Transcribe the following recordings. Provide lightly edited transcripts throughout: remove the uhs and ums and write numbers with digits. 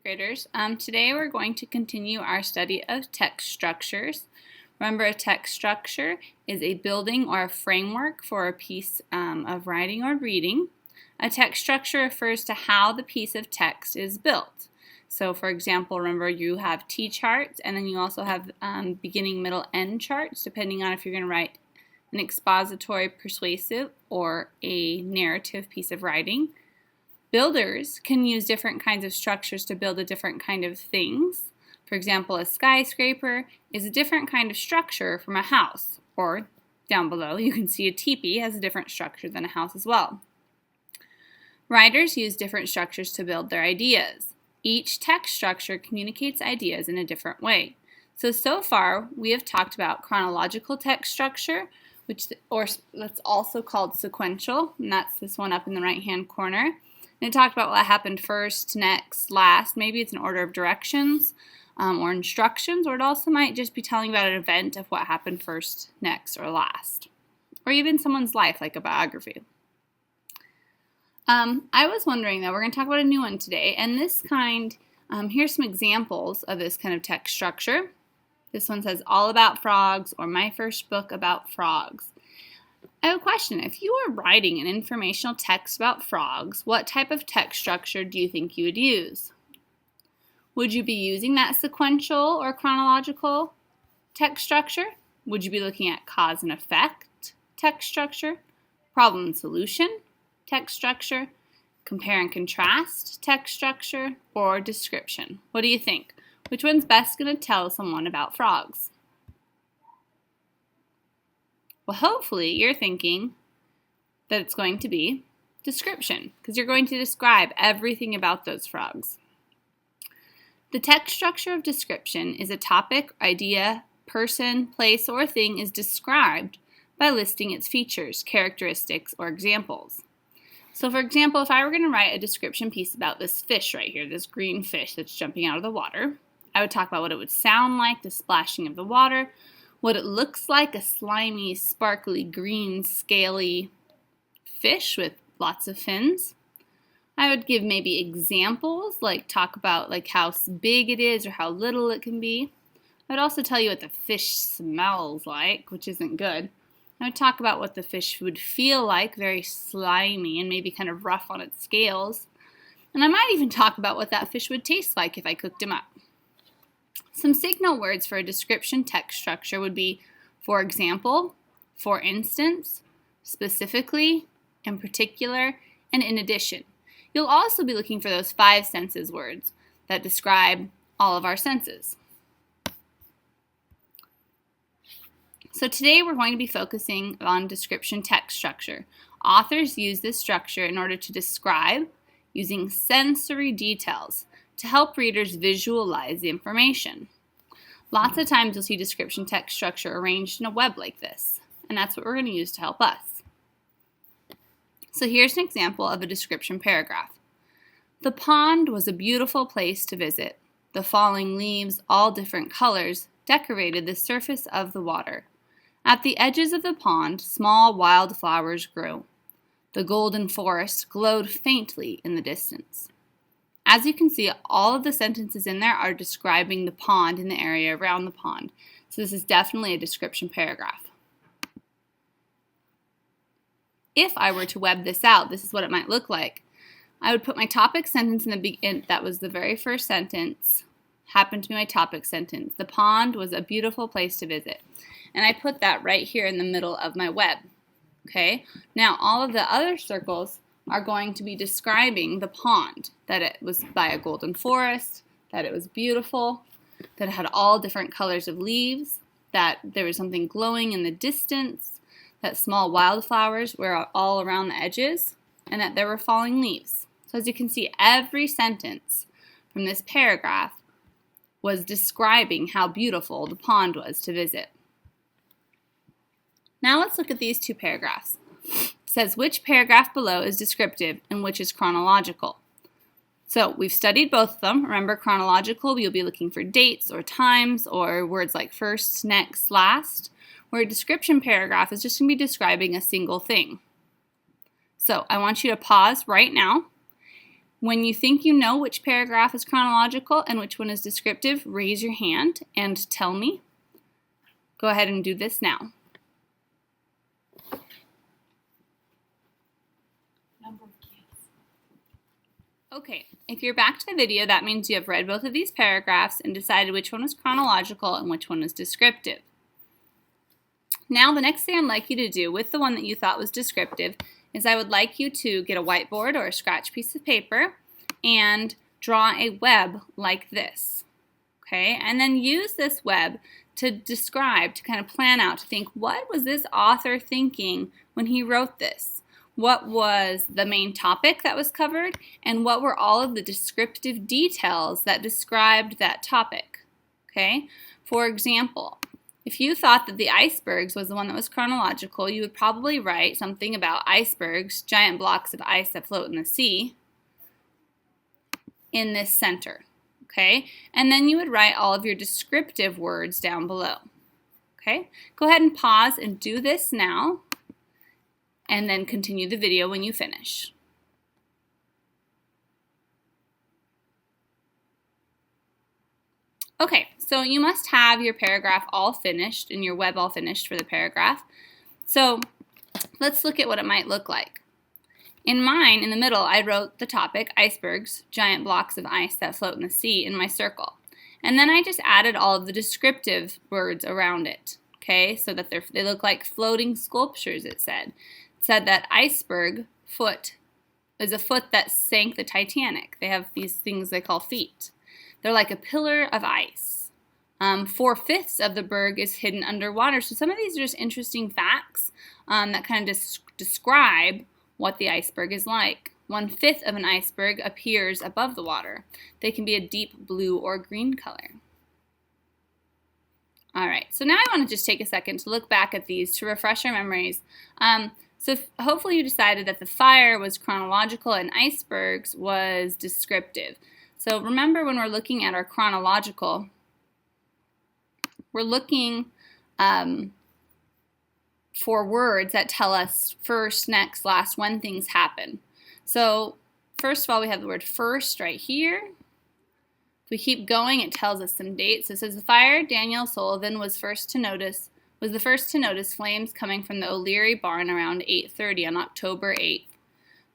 Graders. Today we're going to continue our study of text structures. Remember, a text structure is a building or a framework for a piece of writing or reading. A text structure refers to how the piece of text is built. So, for example, remember you have T-charts, and then you also have beginning, middle, end charts, depending on if you're going to write an expository, persuasive, or a narrative piece of writing. Builders can use different kinds of structures to build a different kind of things. For example, a skyscraper is a different kind of structure from a house. Or down below, you can see a teepee has a different structure than a house as well. Writers use different structures to build their ideas. Each text structure communicates ideas in a different way. So far, we have talked about chronological text structure, that's also called sequential, and that's this one up in the right-hand corner. And it talked about what happened first, next, last. Maybe it's an order of directions or instructions, or it also might just be telling about an event of what happened first, next, or last. Or even someone's life, like a biography. I was wondering, though, we're going to talk about a new one today. And this kind, here's some examples of this kind of text structure. This one says, All About Frogs, or My First Book About Frogs. I have a question. If you were writing an informational text about frogs, what type of text structure do you think you would use? Would you be using that sequential or chronological text structure? Would you be looking at cause and effect text structure, problem and solution text structure, compare and contrast text structure, or description? What do you think? Which one's best going to tell someone about frogs? Well, hopefully you're thinking that it's going to be description, because you're going to describe everything about those frogs. The text structure of description is a topic, idea, person, place, or thing is described by listing its features, characteristics, or examples. So, for example, if I were going to write a description piece about this fish right here, this green fish that's jumping out of the water, I would talk about what it would sound like, the splashing of the water, what it looks like, a slimy, sparkly, green, scaly fish with lots of fins. I would give maybe examples, like talk about like how big it is or how little it can be. I would also tell you what the fish smells like, which isn't good. I would talk about what the fish would feel like, very slimy and maybe kind of rough on its scales. And I might even talk about what that fish would taste like if I cooked him up. Some signal words for a description text structure would be for example, for instance, specifically, in particular, and in addition. You'll also be looking for those 5 senses words that describe all of our senses. So today we're going to be focusing on description text structure. Authors use this structure in order to describe using sensory details to help readers visualize the information. Lots of times you'll see description text structure arranged in a web like this, and that's what we're going to use to help us. So here's an example of a description paragraph. The pond was a beautiful place to visit. The falling leaves, all different colors, decorated the surface of the water. At the edges of the pond, small wild flowers grew. The golden forest glowed faintly in the distance. As you can see, all of the sentences in there are describing the pond and the area around the pond. So this is definitely a description paragraph. If I were to web this out, this is what it might look like. I would put my topic sentence in the beginning. That was the very first sentence. Happened to be my topic sentence. The pond was a beautiful place to visit. And I put that right here in the middle of my web. Okay? Now, all of the other circles are going to be describing the pond, that it was by a golden forest, that it was beautiful, that it had all different colors of leaves, that there was something glowing in the distance, that small wildflowers were all around the edges, and that there were falling leaves. So as you can see, every sentence from this paragraph was describing how beautiful the pond was to visit. Now let's look at these 2 paragraphs. It says which paragraph below is descriptive and which is chronological. So we've studied both of them. Remember, chronological, you'll be looking for dates or times or words like first, next, last, where a description paragraph is just going to be describing a single thing. So I want you to pause right now When you think you know which paragraph is chronological and which one is descriptive, raise your hand and tell me. Go ahead and do this now. Okay, if you're back to the video, that means you have read both of these paragraphs and decided which one was chronological and which one was descriptive. Now, the next thing I'd like you to do with the one that you thought was descriptive is I would like you to get a whiteboard or a scratch piece of paper and draw a web like this, okay? And then use this web to describe, to kind of plan out, to think, what was this author thinking when he wrote this? What was the main topic that was covered, and what were all of the descriptive details that described that topic, okay? For example, if you thought that the icebergs was the one that was chronological, you would probably write something about icebergs, giant blocks of ice that float in the sea, in this center, okay? And then you would write all of your descriptive words down below, okay? Go ahead and pause and do this now, and then continue the video when you finish. Okay, so you must have your paragraph all finished and your web all finished for the paragraph. So let's look at what it might look like. In mine, in the middle, I wrote the topic, icebergs, giant blocks of ice that float in the sea, in my circle. And then I just added all of the descriptive words around it, okay, so that they look like floating sculptures, it said. It said that iceberg foot is a foot that sank the Titanic. They have these things they call feet. They're like a pillar of ice. 4/5 of the berg is hidden underwater. So some of these are just interesting facts that kind of describe what the iceberg is like. 1/5 of an iceberg appears above the water. They can be a deep blue or green color. All right, so now I want to just take a second to look back at these to refresh our memories. So hopefully you decided that the fire was chronological and icebergs was descriptive. So remember, when we're looking at our chronological, we're looking for words that tell us first, next, last, when things happen. So first of all, we have the word first right here. If we keep going, it tells us some dates. It says the fire, Daniel Sullivan was the first to notice flames coming from the O'Leary barn around 8:30 on October 8th.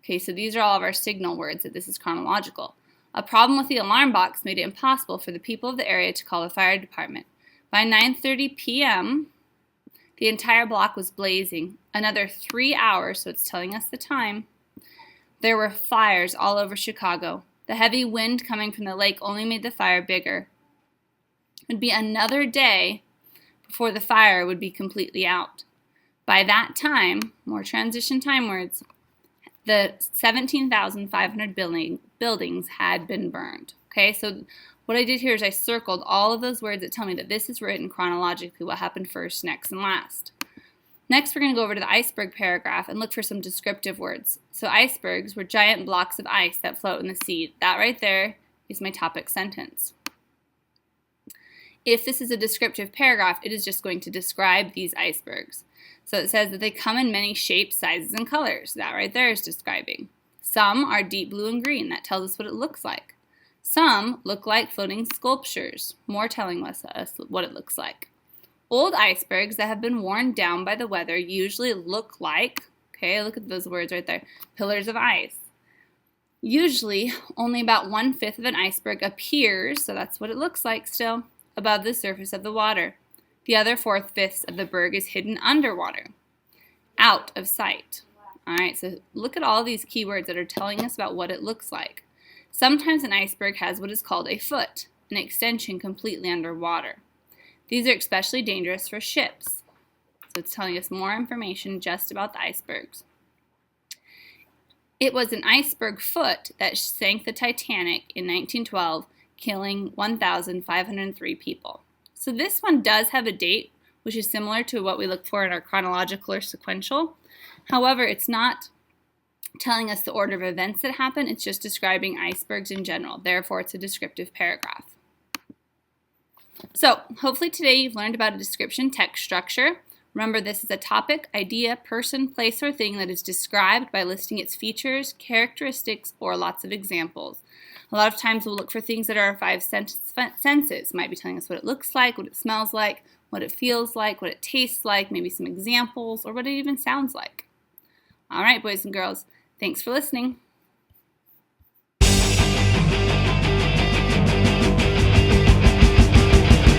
Okay, so these are all of our signal words that this is chronological. A problem with the alarm box made it impossible for the people of the area to call the fire department. By 9:30 p.m., the entire block was blazing. Another 3 hours, so it's telling us the time. There were fires all over Chicago. The heavy wind coming from the lake only made the fire bigger. It would be another day before the fire would be completely out. By that time, more transition time words, the 17,500 buildings had been burned. Okay, so what I did here is I circled all of those words that tell me that this is written chronologically, what happened first, next, and last. Next, we're going to go over to the iceberg paragraph and look for some descriptive words. So icebergs were giant blocks of ice that float in the sea. That right there is my topic sentence. If this is a descriptive paragraph, it is just going to describe these icebergs. So it says that they come in many shapes, sizes, and colors. That right there is describing. Some are deep blue and green. That tells us what it looks like. Some look like floating sculptures, more telling us what it looks like. Old icebergs that have been worn down by the weather usually look like, okay, look at those words right there, pillars of ice. Usually, only about 1/5 of an iceberg appears, so that's what it looks like still, above the surface of the water. The other 4/5 of the berg is hidden underwater, out of sight. All right, so look at all these keywords that are telling us about what it looks like. Sometimes an iceberg has what is called a foot, an extension completely underwater. These are especially dangerous for ships. So it's telling us more information just about the icebergs. It was an iceberg foot that sank the Titanic in 1912, killing 1,503 people. So this one does have a date, which is similar to what we look for in our chronological or sequential. However, it's not telling us the order of events that happen. It's just describing icebergs in general. Therefore, it's a descriptive paragraph. So hopefully today you've learned about a description text structure, Remember, this is a topic, idea, person, place, or thing that is described by listing its features, characteristics, or lots of examples. A lot of times we'll look for things that are our five senses. It might be telling us what it looks like, what it smells like, what it feels like, what it tastes like, maybe some examples, or what it even sounds like. All right, boys and girls, thanks for listening.